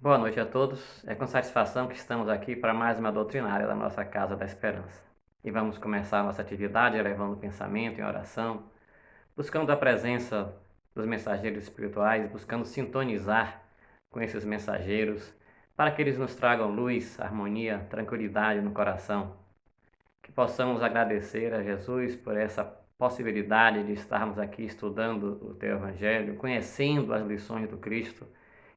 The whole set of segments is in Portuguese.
Boa noite a todos. É com satisfação que estamos aqui para mais uma doutrinária da nossa Casa da Esperança. E vamos começar a nossa atividade elevando o pensamento em oração, buscando a presença dos mensageiros espirituais, buscando sintonizar com esses mensageiros, para que eles nos tragam luz, harmonia, tranquilidade no coração. Que possamos agradecer a Jesus por essa possibilidade de estarmos aqui estudando o Teu Evangelho, conhecendo as lições do Cristo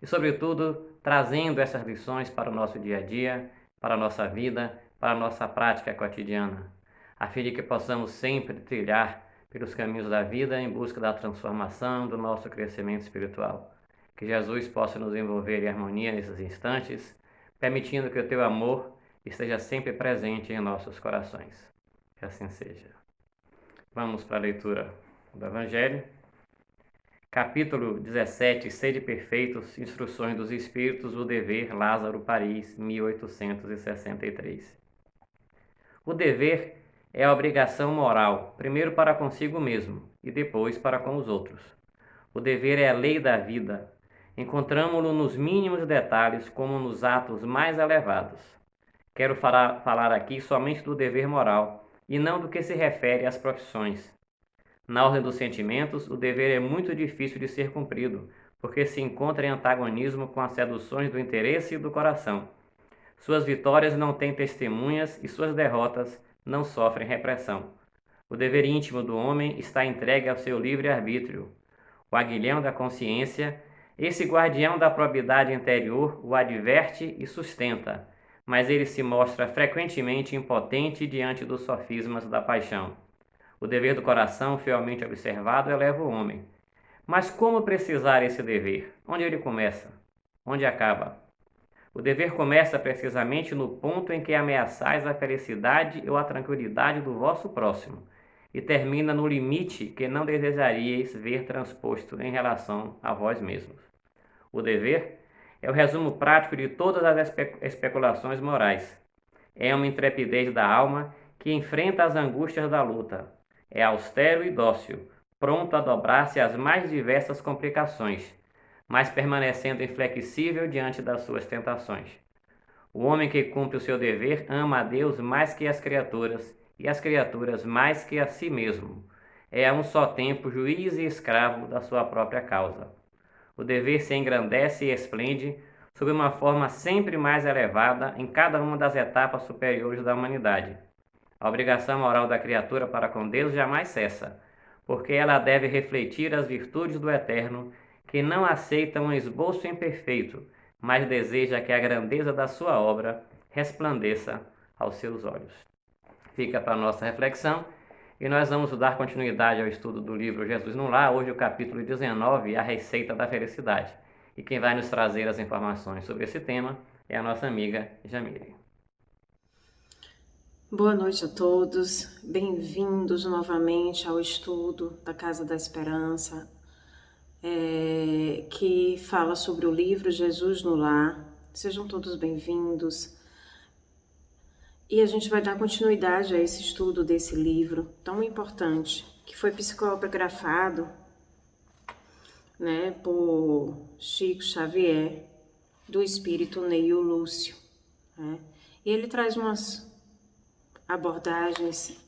e, sobretudo, trazendo essas lições para o nosso dia a dia, para a nossa vida, para a nossa prática cotidiana, a fim de que possamos sempre trilhar pelos caminhos da vida em busca da transformação do nosso crescimento espiritual. Que Jesus possa nos envolver em harmonia nesses instantes, permitindo que o Teu amor esteja sempre presente em nossos corações. Que assim seja. Vamos para a leitura do Evangelho. Capítulo 17, Sede Perfeitos, Instruções dos Espíritos, o Dever, Lázaro, Paris, 1863. O dever é a obrigação moral, primeiro para consigo mesmo e depois para com os outros. O dever é a lei da vida. Encontramo-lo nos mínimos detalhes como nos atos mais elevados. Quero falar aqui somente do dever moral e não do que se refere às profissões. Na ordem dos sentimentos, o dever é muito difícil de ser cumprido, porque se encontra em antagonismo com as seduções do interesse e do coração. Suas vitórias não têm testemunhas e suas derrotas não sofrem repressão. O dever íntimo do homem está entregue ao seu livre-arbítrio. O aguilhão da consciência, esse guardião da probidade interior, o adverte e sustenta, mas ele se mostra frequentemente impotente diante dos sofismas da paixão. O dever do coração, fielmente observado, eleva o homem. Mas como precisar esse dever? Onde ele começa? Onde acaba? O dever começa precisamente no ponto em que ameaçais a felicidade ou a tranquilidade do vosso próximo, e termina no limite que não desejaríeis ver transposto em relação a vós mesmos. O dever é o resumo prático de todas as especulações morais. É uma intrepidez da alma que enfrenta as angústias da luta. É austero e dócil, pronto a dobrar-se às mais diversas complicações, mas permanecendo inflexível diante das suas tentações. O homem que cumpre o seu dever ama a Deus mais que as criaturas, e as criaturas mais que a si mesmo. É a um só tempo juiz e escravo da sua própria causa. O dever se engrandece e esplende sob uma forma sempre mais elevada em cada uma das etapas superiores da humanidade. A obrigação moral da criatura para com Deus jamais cessa, porque ela deve refletir as virtudes do Eterno, que não aceita um esboço imperfeito, mas deseja que a grandeza da sua obra resplandeça aos seus olhos. Fica para a nossa reflexão e nós vamos dar continuidade ao estudo do livro Jesus no Lar, hoje o capítulo 19, a receita da felicidade. E quem vai nos trazer as informações sobre esse tema é a nossa amiga Jamile. Boa noite a todos, bem-vindos novamente ao estudo da Casa da Esperança, que fala sobre o livro Jesus no Lar. Sejam todos bem-vindos. E a gente vai dar continuidade a esse estudo desse livro tão importante, que foi psicografado, por Chico Xavier, do espírito Neio Lúcio. E ele traz umas abordagens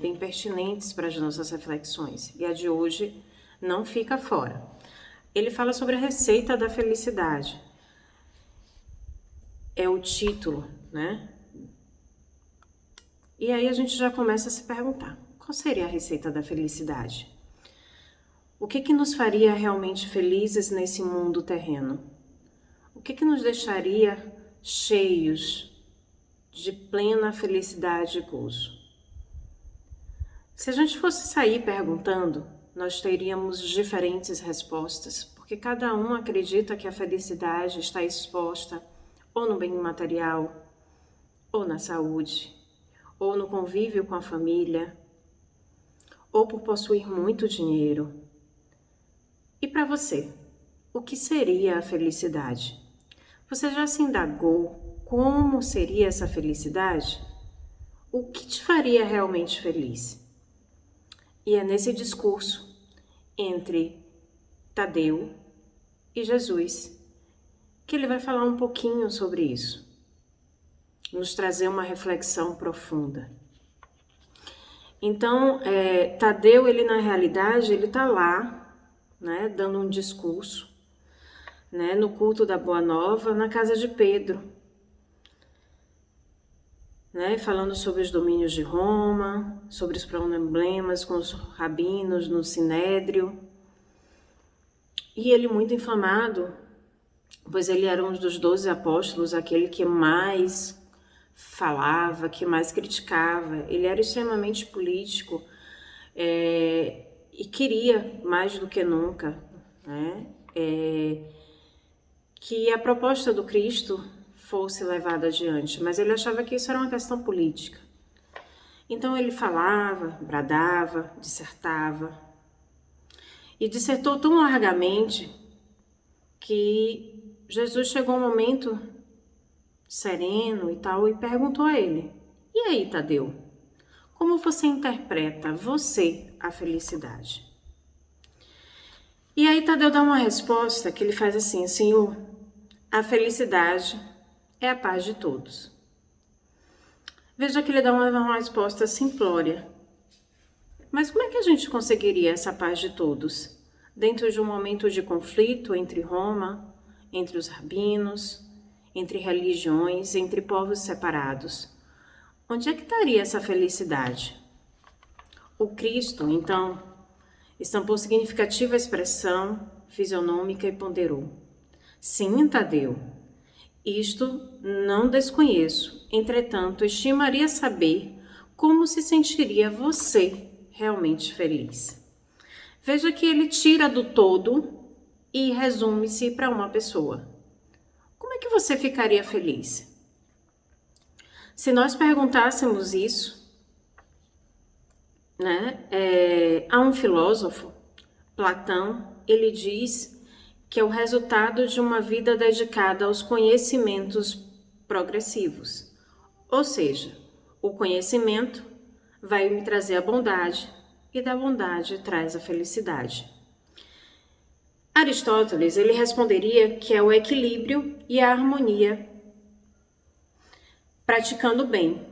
bem pertinentes para as nossas reflexões. E a de hoje não fica fora. Ele fala sobre a receita da felicidade. É o título, né? E aí a gente já começa a se perguntar, qual seria a receita da felicidade? O que nos faria realmente felizes nesse mundo terreno? O que nos deixaria cheios de plena felicidade e gozo? Se a gente fosse sair perguntando, nós teríamos diferentes respostas, porque cada um acredita que a felicidade está exposta ou no bem material, ou na saúde, ou no convívio com a família, ou por possuir muito dinheiro. E para você, o que seria a felicidade? Você já se indagou como seria essa felicidade? O que te faria realmente feliz? E é nesse discurso entre Tadeu e Jesus que ele vai falar um pouquinho sobre isso, nos trazer uma reflexão profunda. Então, Tadeu, ele na realidade, ele está lá, né, dando um discurso, né, no culto da Boa Nova, na casa de Pedro, né, falando sobre os domínios de Roma, sobre os problemas com os rabinos no Sinédrio. E ele muito inflamado, pois ele era um dos 12 apóstolos, aquele que mais falava, que mais criticava. Ele era extremamente político e queria, mais do que nunca, né, que a proposta do Cristo fosse levada adiante, mas ele achava que isso era uma questão política. Então ele falava, bradava, dissertava, e dissertou tão largamente que Jesus chegou um momento sereno e tal, e perguntou a ele: e aí, Tadeu, como você interpreta, a felicidade? E aí Tadeu dá uma resposta que ele faz assim: Senhor, a felicidade é a paz de todos. Veja que ele dá uma resposta simplória. Mas como é que a gente conseguiria essa paz de todos? Dentro de um momento de conflito entre Roma, entre os rabinos, entre religiões, entre povos separados. Onde é que estaria essa felicidade? O Cristo, então, estampou significativa expressão fisionômica e ponderou: sim, Tadeu, isto não desconheço, entretanto, estimaria saber como se sentiria você realmente feliz. Veja que ele tira do todo e resume-se para uma pessoa. Como é que você ficaria feliz? Se nós perguntássemos isso, né, a um filósofo, Platão, ele diz que é o resultado de uma vida dedicada aos conhecimentos progressivos. Ou seja, o conhecimento vai me trazer a bondade e da bondade traz a felicidade. Aristóteles, ele responderia que é o equilíbrio e a harmonia. Praticando bem,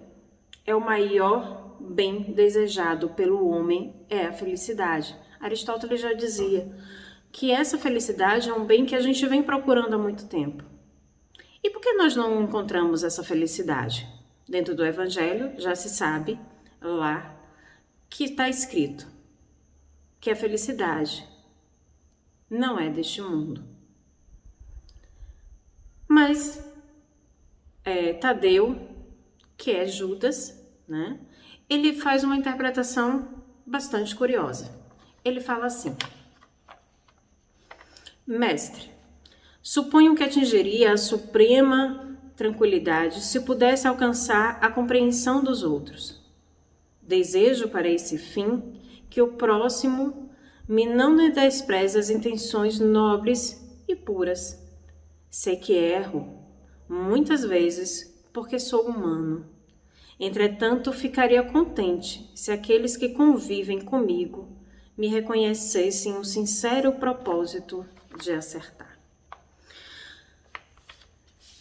é o maior bem desejado pelo homem, é a felicidade. Aristóteles já dizia que essa felicidade é um bem que a gente vem procurando há muito tempo. E por que nós não encontramos essa felicidade? Dentro do Evangelho já se sabe lá que está escrito que a felicidade não é deste mundo. Mas Tadeu, que é Judas, né, ele faz uma interpretação bastante curiosa. Ele fala assim: mestre, suponho que atingiria a suprema tranquilidade se pudesse alcançar a compreensão dos outros. Desejo para esse fim que o próximo me não despreze as intenções nobres e puras. Sei que erro, muitas vezes, porque sou humano. Entretanto, ficaria contente se aqueles que convivem comigo me reconhecessem o sincero propósito de acertar.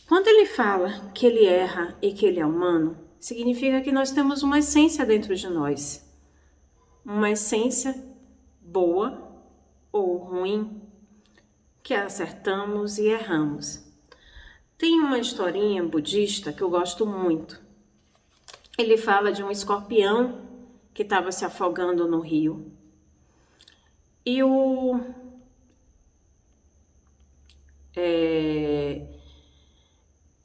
Quando ele fala que ele erra e que ele é humano, significa que nós temos uma essência dentro de nós. Uma essência boa ou ruim, que acertamos e erramos. Tem uma historinha budista que eu gosto muito. Ele fala de um escorpião que estava se afogando no rio.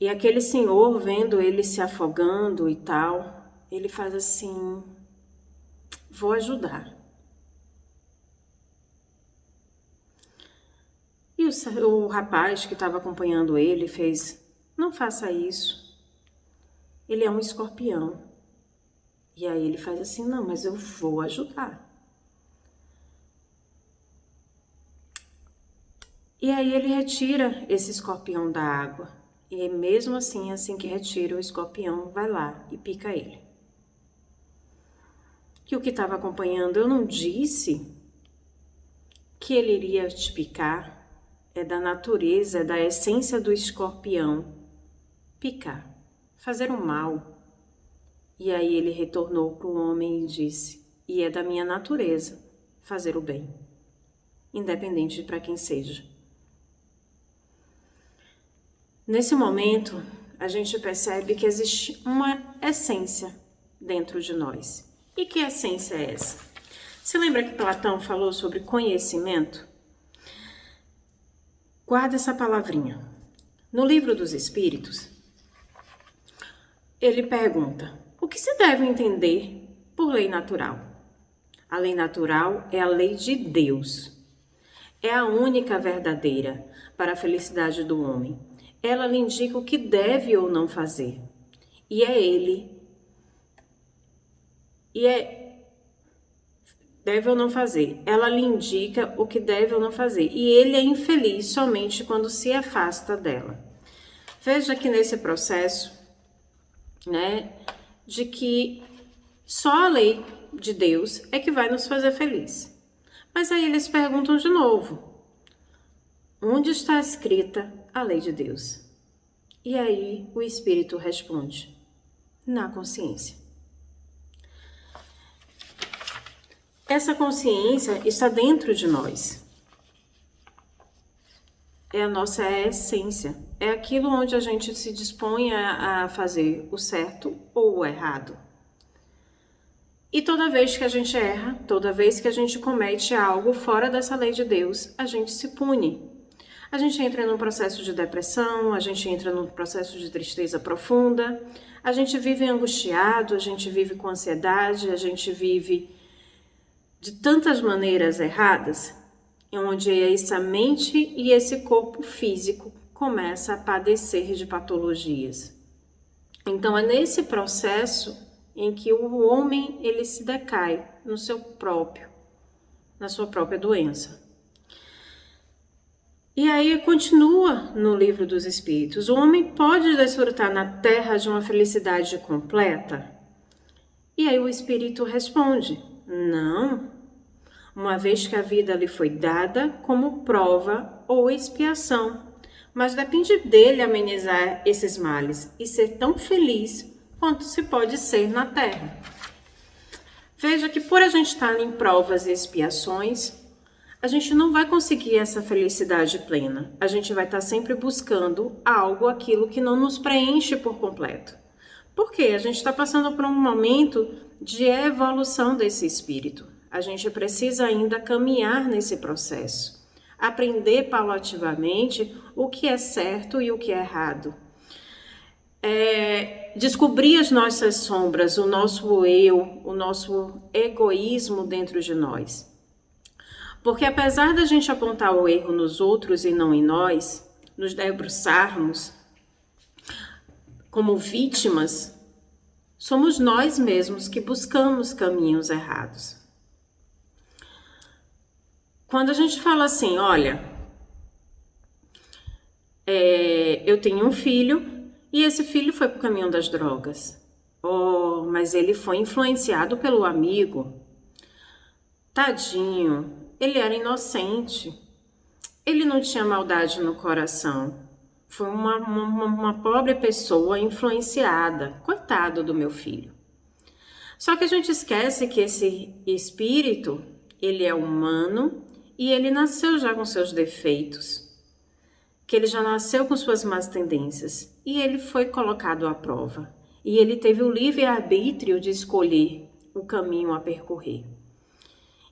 E aquele senhor, vendo ele se afogando e tal, ele faz assim: vou ajudar. E o rapaz que estava acompanhando ele fez: não faça isso. Ele é um escorpião. E aí ele faz assim: não, mas eu vou ajudar. E aí ele retira esse escorpião da água. E mesmo assim que retira, o escorpião vai lá e pica ele. Que o que estava acompanhando, eu não disse que ele iria te picar. é da natureza, é da essência do escorpião picar, fazer o mal. E aí ele retornou para o homem e disse: e é da minha natureza fazer o bem, independente de para quem seja. Nesse momento, a gente percebe que existe uma essência dentro de nós. E que essência é essa? Você lembra que Platão falou sobre conhecimento? Guarda essa palavrinha. No Livro dos Espíritos, ele pergunta: o que se deve entender por lei natural? A lei natural é a lei de Deus. É a única verdadeira para a felicidade do homem. Ela lhe indica o que deve ou não fazer. Deve ou não fazer. Ela lhe indica o que deve ou não fazer. E ele é infeliz somente quando se afasta dela. Veja que nesse processo, de que só a lei de Deus é que vai nos fazer feliz. Mas aí eles perguntam de novo: onde está escrita a lei de Deus? E aí o Espírito responde: na consciência. Essa consciência está dentro de nós. É a nossa essência. É aquilo onde a gente se dispõe a fazer o certo ou o errado. E toda vez que a gente erra, toda vez que a gente comete algo fora dessa lei de Deus, a gente se pune. A gente entra num processo de depressão, a gente entra num processo de tristeza profunda, a gente vive angustiado, a gente vive com ansiedade, a gente vive de tantas maneiras erradas, onde essa mente e esse corpo físico começa a padecer de patologias. Então é nesse processo em que o homem ele se decai na sua própria doença. E aí continua no Livro dos Espíritos: o homem pode desfrutar na terra de uma felicidade completa? E aí o Espírito responde: não, uma vez que a vida lhe foi dada como prova ou expiação, mas depende dele amenizar esses males e ser tão feliz quanto se pode ser na terra. Veja que por a gente estar em provas e expiações, a gente não vai conseguir essa felicidade plena. A gente vai estar sempre buscando aquilo que não nos preenche por completo. Por quê? A gente está passando por um momento de evolução desse espírito. A gente precisa ainda caminhar nesse processo. Aprender paulativamente o que é certo e o que é errado. Descobrir as nossas sombras, o nosso eu, o nosso egoísmo dentro de nós. Porque apesar da gente apontar o erro nos outros e não em nós, nos debruçarmos como vítimas, somos nós mesmos que buscamos caminhos errados. Quando a gente fala assim, olha, eu tenho um filho e esse filho foi para o caminho das drogas. Oh, mas ele foi influenciado pelo amigo. Tadinho, ele era inocente. Ele não tinha maldade no coração. Foi uma pobre pessoa influenciada. Coitado do meu filho. Só que a gente esquece que esse espírito, ele é humano e ele nasceu já com seus defeitos. Que ele já nasceu com suas más tendências e ele foi colocado à prova. E ele teve o livre-arbítrio de escolher o caminho a percorrer.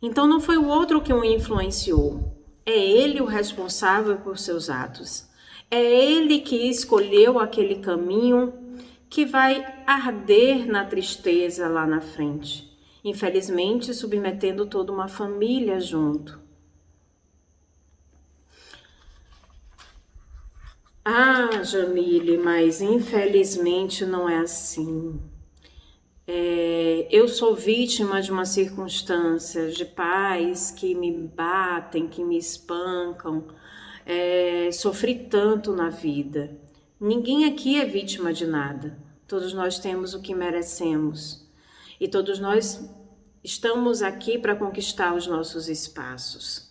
Então não foi o outro que o influenciou. É ele o responsável por seus atos. É ele que escolheu aquele caminho que vai arder na tristeza lá na frente. Infelizmente, submetendo toda uma família junto. Ah, Jamile, mas infelizmente não é assim. Eu sou vítima de uma circunstância de pais que me batem, que me espancam. Sofri tanto na vida. Ninguém aqui é vítima de nada. Todos nós temos o que merecemos. E todos nós estamos aqui para conquistar os nossos espaços.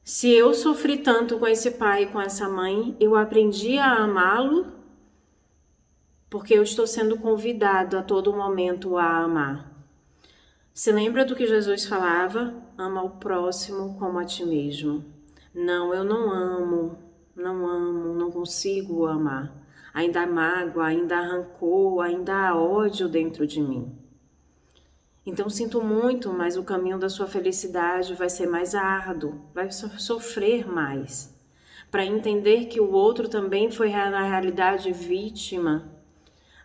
Se eu sofri tanto com esse pai e com essa mãe, eu aprendi a amá-lo porque eu estou sendo convidado a todo momento a amar. Se lembra do que Jesus falava? Ama o próximo como a ti mesmo. Não, eu não amo, não consigo amar. Ainda há mágoa, ainda há rancor, ainda há ódio dentro de mim. Então sinto muito, mas o caminho da sua felicidade vai ser mais árduo, vai sofrer mais. Para entender que o outro também foi na realidade vítima,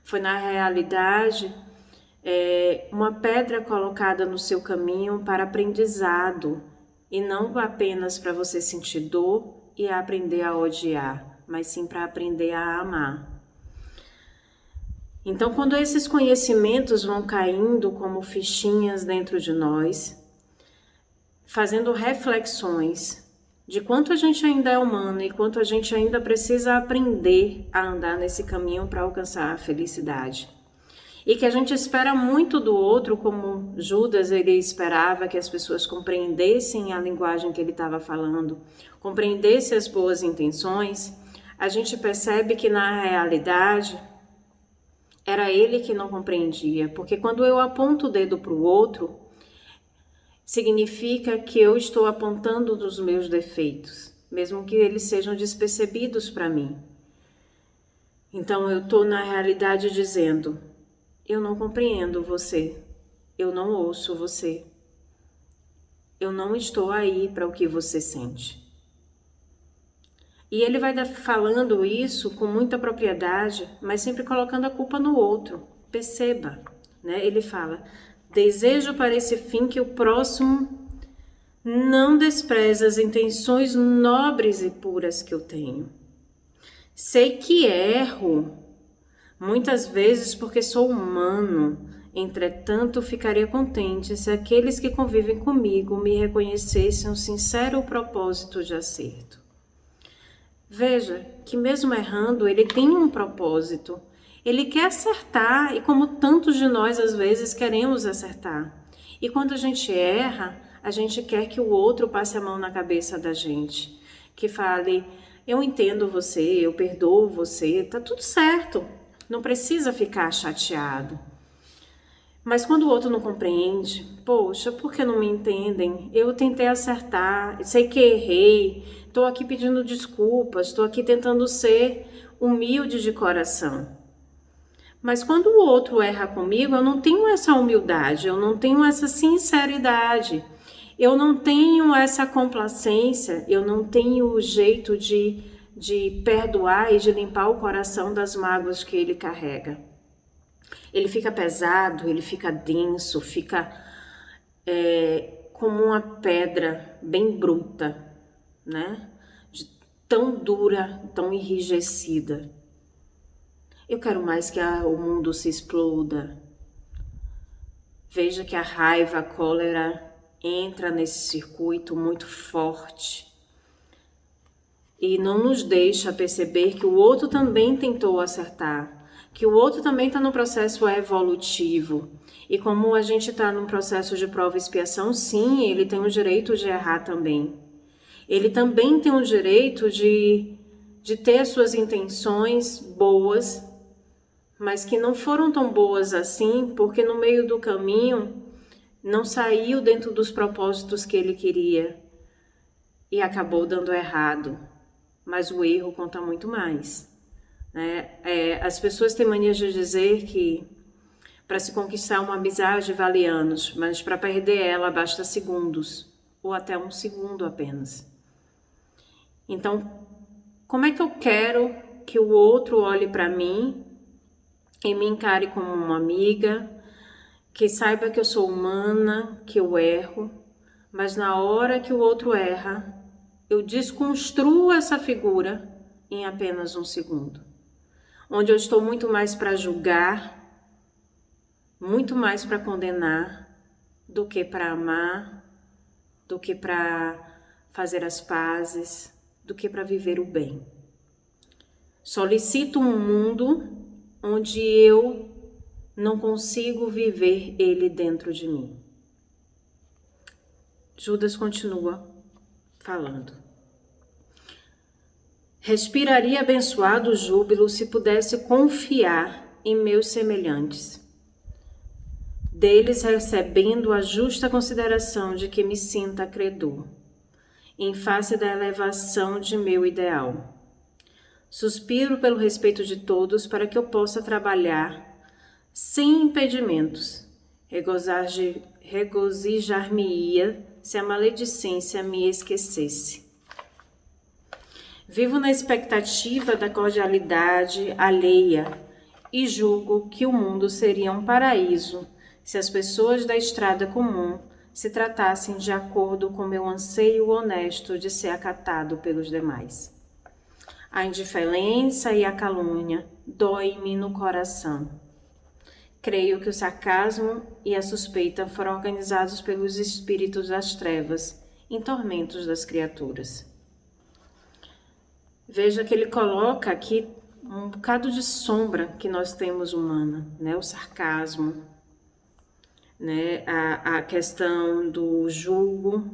foi na realidade uma pedra colocada no seu caminho para aprendizado e não apenas para você sentir dor e aprender a odiar, mas sim para aprender a amar. Então, quando esses conhecimentos vão caindo como fichinhas dentro de nós, fazendo reflexões de quanto a gente ainda é humano e quanto a gente ainda precisa aprender a andar nesse caminho para alcançar a felicidade. E que a gente espera muito do outro, como Judas ele esperava que as pessoas compreendessem a linguagem que ele estava falando, compreendessem as boas intenções, a gente percebe que na realidade era ele que não compreendia, porque quando eu aponto o dedo para o outro, significa que eu estou apontando dos meus defeitos, mesmo que eles sejam despercebidos para mim. Então eu estou na realidade dizendo: eu não compreendo você, eu não ouço você, eu não estou aí para o que você sente. E ele vai falando isso com muita propriedade, mas sempre colocando a culpa no outro. Perceba, né? Ele fala: desejo para esse fim que o próximo não despreze as intenções nobres e puras que eu tenho. Sei que erro, muitas vezes porque sou humano, entretanto ficaria contente se aqueles que convivem comigo me reconhecessem um sincero propósito de acerto. Veja que mesmo errando, ele tem um propósito. Ele quer acertar e como tantos de nós às vezes queremos acertar. E quando a gente erra, a gente quer que o outro passe a mão na cabeça da gente. Que fale: eu entendo você, eu perdoo você, tá tudo certo. Não precisa ficar chateado. Mas quando o outro não compreende, poxa, por que não me entendem? Eu tentei acertar, sei que errei, estou aqui pedindo desculpas, estou aqui tentando ser humilde de coração. Mas quando o outro erra comigo, eu não tenho essa humildade, eu não tenho essa sinceridade, eu não tenho essa complacência, eu não tenho o jeito de perdoar e de limpar o coração das mágoas que ele carrega. Ele fica pesado, ele fica denso, fica como uma pedra bem bruta, né? Tão dura, tão enrijecida. Eu quero mais que o mundo se exploda. Veja que a raiva, a cólera entra nesse circuito muito forte e não nos deixa perceber que o outro também tentou acertar, que o outro também está no processo evolutivo. E como a gente está num processo de prova e expiação, sim, ele tem o direito de errar também. Ele também tem o direito de ter as suas intenções boas, mas que não foram tão boas assim, porque no meio do caminho não saiu dentro dos propósitos que ele queria e acabou dando errado. Mas o erro conta muito mais. As pessoas têm mania de dizer que para se conquistar uma amizade vale anos, mas para perder ela basta segundos, ou até um segundo apenas. Então, como é que eu quero que o outro olhe para mim e me encare como uma amiga, que saiba que eu sou humana, que eu erro, mas na hora que o outro erra, eu desconstruo essa figura em apenas um segundo. Onde eu estou muito mais para julgar, muito mais para condenar, do que para amar, do que para fazer as pazes, do que para viver o bem. Solicito um mundo onde eu não consigo viver ele dentro de mim. Judas continua: falando. Respiraria abençoado júbilo se pudesse confiar em meus semelhantes, deles recebendo a justa consideração de que me sinta credor, em face da elevação de meu ideal. Suspiro pelo respeito de todos para que eu possa trabalhar sem impedimentos. Regozijar-me-ia se a maledicência me esquecesse. Vivo na expectativa da cordialidade alheia e julgo que o mundo seria um paraíso se as pessoas da estrada comum se tratassem de acordo com meu anseio honesto de ser acatado pelos demais. A indiferença e a calúnia doem-me no coração. Creio que o sarcasmo e a suspeita foram organizados pelos espíritos das trevas em tormentos das criaturas. Veja que ele coloca aqui um bocado de sombra que nós temos humana, né? O sarcasmo, né? A questão do julgo,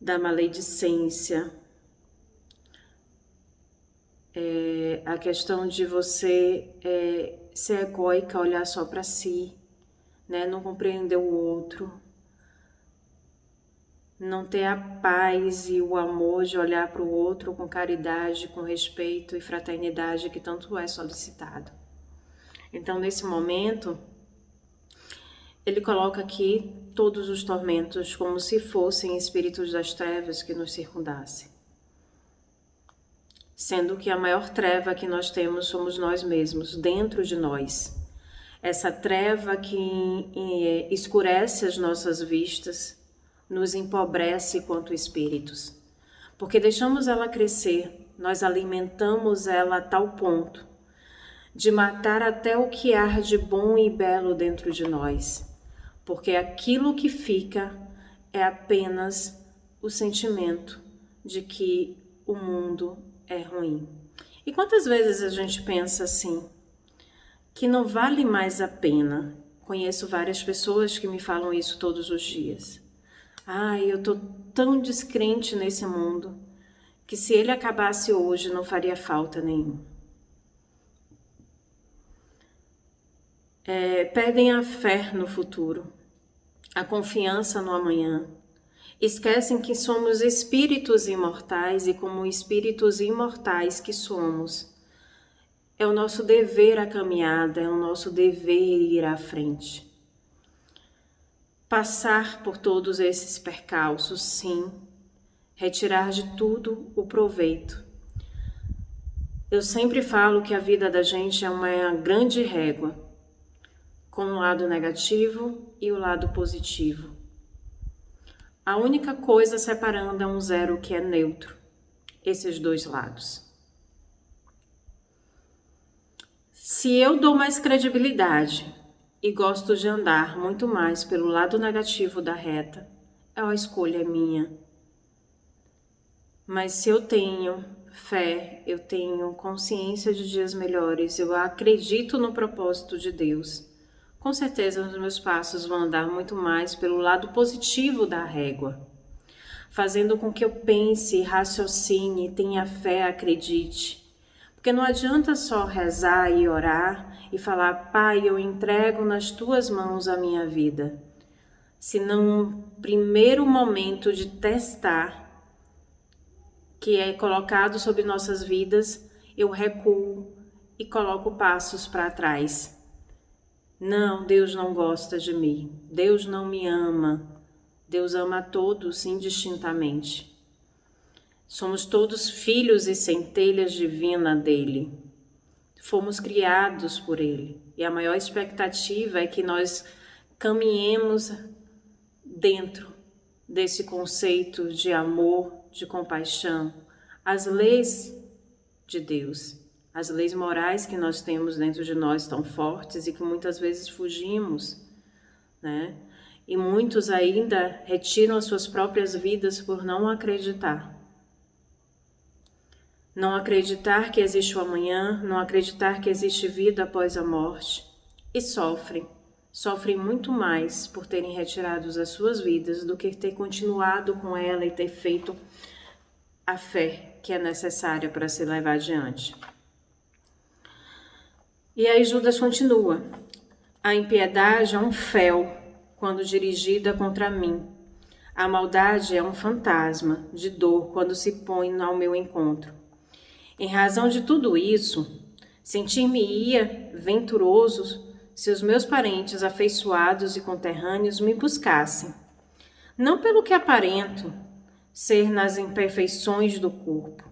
da maledicência, a questão de você ser egóica, olhar só para si, né? Não compreender o outro, não ter a paz e o amor de olhar para o outro com caridade, com respeito e fraternidade que tanto é solicitado. Então, nesse momento, ele coloca aqui todos os tormentos como se fossem espíritos das trevas que nos circundassem. Sendo que a maior treva que nós temos somos nós mesmos, dentro de nós. Essa treva que escurece as nossas vistas, nos empobrece quanto espíritos. Porque deixamos ela crescer, nós alimentamos ela a tal ponto de matar até o que há de bom e belo dentro de nós. Porque aquilo que fica é apenas o sentimento de que o mundo é ruim. E quantas vezes a gente pensa assim, que não vale mais a pena? Conheço várias pessoas que me falam isso todos os dias. Ai, eu tô tão descrente nesse mundo, que se ele acabasse hoje não faria falta nenhuma. Perdem a fé no futuro, a confiança no amanhã. Esquecem que somos espíritos imortais e como espíritos imortais que somos, é o nosso dever a caminhada, é o nosso dever ir à frente. Passar por todos esses percalços, sim, retirar de tudo o proveito. Eu sempre falo que a vida da gente é uma grande régua, com o lado negativo e o lado positivo. A única coisa separando é um zero que é neutro, esses dois lados. Se eu dou mais credibilidade e gosto de andar muito mais pelo lado negativo da reta, a escolha é minha. Mas se eu tenho fé, eu tenho consciência de dias melhores, eu acredito no propósito de Deus, com certeza os meus passos vão andar muito mais pelo lado positivo da régua, fazendo com que eu pense, raciocine, tenha fé, acredite. Porque não adianta só rezar e orar e falar, Pai, eu entrego nas tuas mãos a minha vida. Se num primeiro momento de testar, que é colocado sobre nossas vidas, eu recuo e coloco passos para trás. Não, Deus não gosta de mim. Deus não me ama. Deus ama a todos indistintamente. Somos todos filhos e centelhas divinas dele. Fomos criados por ele. E a maior expectativa é que nós caminhemos dentro desse conceito de amor, de compaixão, as leis de Deus, as leis morais que nós temos dentro de nós tão fortes e que muitas vezes fugimos, né? E muitos ainda retiram as suas próprias vidas por não acreditar. Não acreditar que existe o amanhã, não acreditar que existe vida após a morte, e sofrem sofrem muito mais por terem retirado as suas vidas do que ter continuado com ela e ter feito a fé que é necessária para se levar adiante. E aí Judas continua: a impiedade é um fel quando dirigida contra mim. A maldade é um fantasma de dor quando se põe ao meu encontro. Em razão de tudo isso, sentir-me-ia venturoso se os meus parentes afeiçoados e conterrâneos me buscassem, não pelo que aparento ser nas imperfeições do corpo,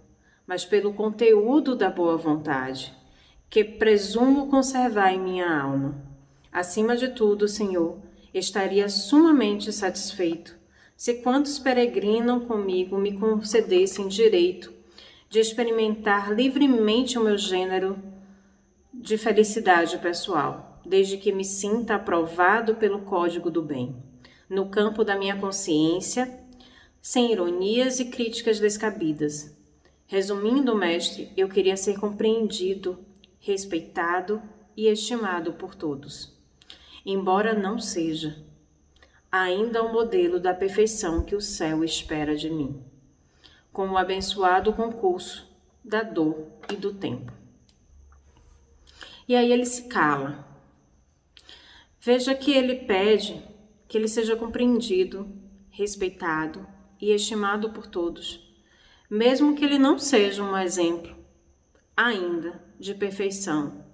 mas pelo conteúdo da boa vontade, que presumo conservar em minha alma. Acima de tudo, Senhor, estaria sumamente satisfeito se quantos peregrinam comigo me concedessem direito de experimentar livremente o meu gênero de felicidade pessoal, desde que me sinta aprovado pelo código do bem, no campo da minha consciência, sem ironias e críticas descabidas. Resumindo, mestre, eu queria ser compreendido, respeitado e estimado por todos. Embora não seja ainda o modelo da perfeição que o céu espera de mim, como o abençoado concurso da dor e do tempo. E aí ele se cala. Veja que ele pede que ele seja compreendido, respeitado e estimado por todos, mesmo que ele não seja um exemplo ainda de perfeição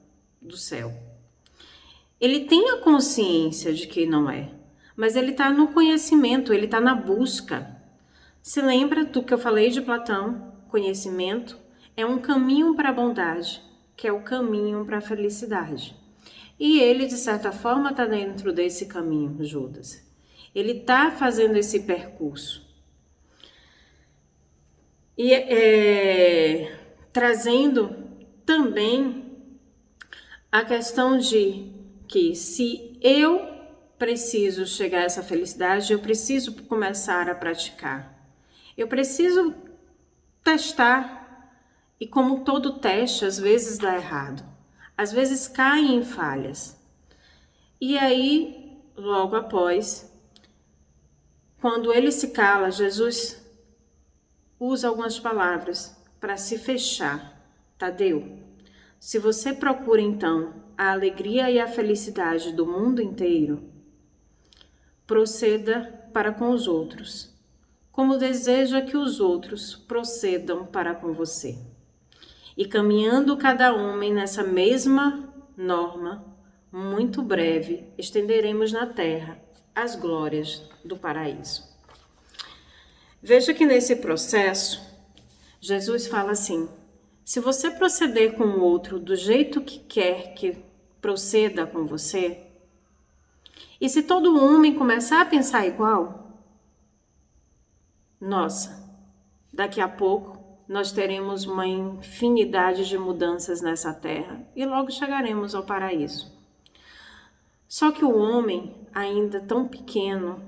do céu. Ele tem a consciência de que não é, mas ele está no conhecimento, ele está na busca. Se lembra do que eu falei de Platão? Conhecimento é um caminho para a bondade, que é o caminho para a felicidade. E ele, de certa forma, está dentro desse caminho, Judas. Ele está fazendo esse percurso. E trazendo também a questão de que se eu preciso chegar a essa felicidade, eu preciso começar a praticar. Eu preciso testar. E como todo teste, às vezes dá errado. Às vezes cai em falhas. E aí, logo após, quando ele se cala, Jesus usa algumas palavras para se fechar. Tadeu, se você procura então a alegria e a felicidade do mundo inteiro, proceda para com os outros, como deseja que os outros procedam para com você. E caminhando cada homem nessa mesma norma, muito breve, estenderemos na terra as glórias do paraíso. Veja que nesse processo, Jesus fala assim: se você proceder com o outro do jeito que quer que proceda com você, e se todo homem começar a pensar igual, nossa, daqui a pouco nós teremos uma infinidade de mudanças nessa terra e logo chegaremos ao paraíso. Só que o homem, ainda tão pequeno,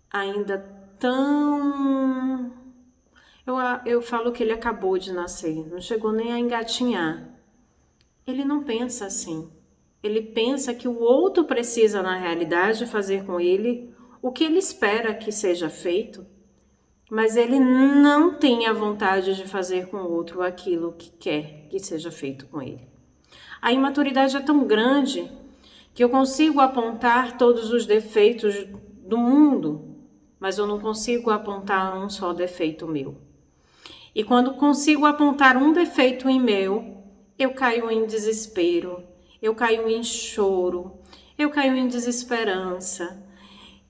ainda tão... Eu falo que ele acabou de nascer, não chegou nem a engatinhar. Ele não pensa assim. Ele pensa que o outro precisa, na realidade, fazer com ele o que ele espera que seja feito, mas ele não tem a vontade de fazer com o outro aquilo que quer que seja feito com ele. A imaturidade é tão grande que eu consigo apontar todos os defeitos do mundo, mas eu não consigo apontar um só defeito meu. E quando consigo apontar um defeito em meu, eu caio em desespero, eu caio em choro, eu caio em desesperança,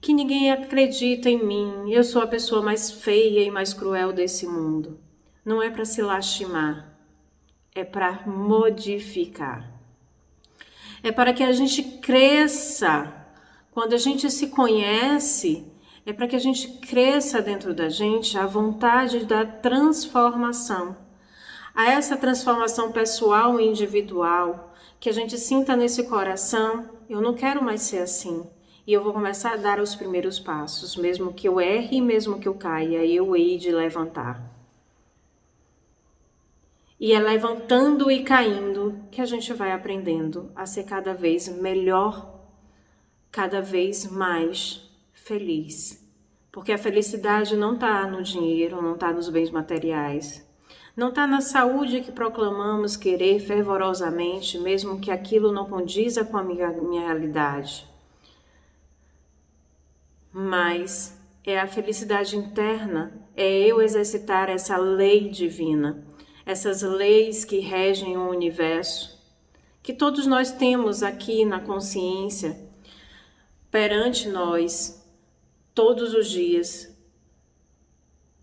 que ninguém acredita em mim, eu sou a pessoa mais feia e mais cruel desse mundo. Não é para se lastimar, é para modificar. É para que a gente cresça. Quando a gente se conhece, é para que a gente cresça dentro da gente a vontade da transformação. A essa transformação pessoal e individual, que a gente sinta nesse coração, eu não quero mais ser assim. E eu vou começar a dar os primeiros passos, mesmo que eu erre, mesmo que eu caia, eu hei de levantar. E é levantando e caindo que a gente vai aprendendo a ser cada vez melhor cada vez mais feliz. Porque a felicidade não está no dinheiro, não está nos bens materiais, não está na saúde que proclamamos querer fervorosamente, mesmo que aquilo não condiza com a minha realidade. Mas é a felicidade interna, é eu exercitar essa lei divina, essas leis que regem o universo, que todos nós temos aqui na consciência, perante nós, todos os dias.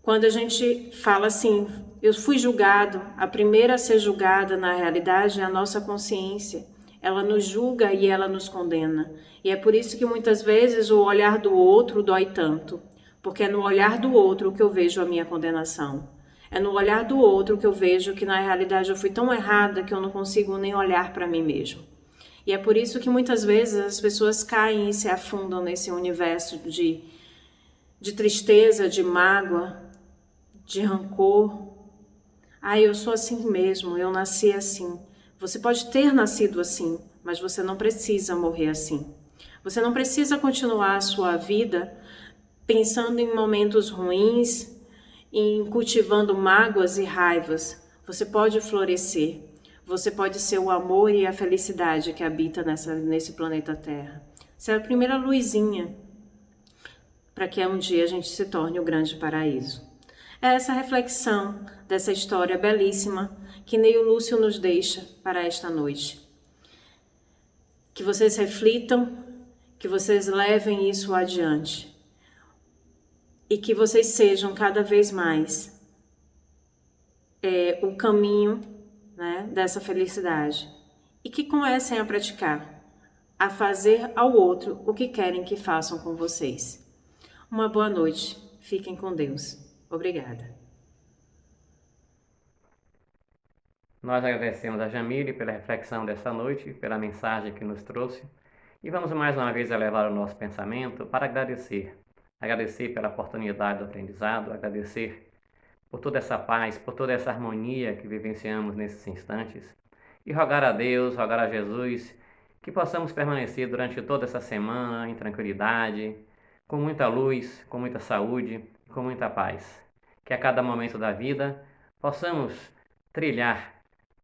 Quando a gente fala assim, eu fui julgado, a primeira a ser julgada na realidade é a nossa consciência. Ela nos julga e ela nos condena. E é por isso que muitas vezes o olhar do outro dói tanto. Porque é no olhar do outro que eu vejo a minha condenação. É no olhar do outro que eu vejo que na realidade eu fui tão errada que eu não consigo nem olhar para mim mesmo. E é por isso que muitas vezes as pessoas caem e se afundam nesse universo de tristeza, de mágoa, de rancor. Eu sou assim mesmo, eu nasci assim. Você pode ter nascido assim, mas você não precisa morrer assim. Você não precisa continuar a sua vida pensando em momentos ruins, em cultivando mágoas e raivas. Você pode florescer. Você pode ser o amor e a felicidade que habita nesse planeta Terra. Você é a primeira luzinha para que um dia a gente se torne o grande paraíso. É essa reflexão dessa história belíssima que Neio Lúcio nos deixa para esta noite. Que vocês reflitam, que vocês levem isso adiante e que vocês sejam cada vez mais o caminho, né, dessa felicidade e que comecem a praticar, a fazer ao outro o que querem que façam com vocês. Uma boa noite, fiquem com Deus. Obrigada. Nós agradecemos a Jamile pela reflexão dessa noite, pela mensagem que nos trouxe, e vamos mais uma vez elevar o nosso pensamento para agradecer. Agradecer pela oportunidade do aprendizado, agradecer por toda essa paz, por toda essa harmonia que vivenciamos nesses instantes, e rogar a Deus, rogar a Jesus, que possamos permanecer durante toda essa semana em tranquilidade, com muita luz, com muita saúde, com muita paz. Que a cada momento da vida possamos trilhar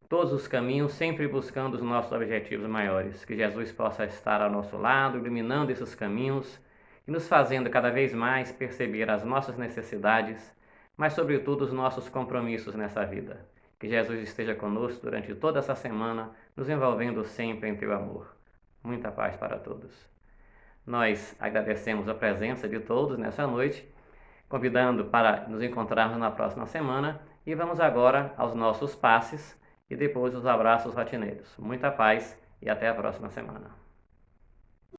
todos os caminhos, sempre buscando os nossos objetivos maiores. Que Jesus possa estar ao nosso lado, iluminando esses caminhos e nos fazendo cada vez mais perceber as nossas necessidades, mas sobretudo os nossos compromissos nessa vida. Que Jesus esteja conosco durante toda essa semana, nos envolvendo sempre em teu amor. Muita paz para todos. Nós agradecemos a presença de todos nessa noite, convidando para nos encontrarmos na próxima semana, e vamos agora aos nossos passes e depois os abraços rotineiros. Muita paz e até a próxima semana.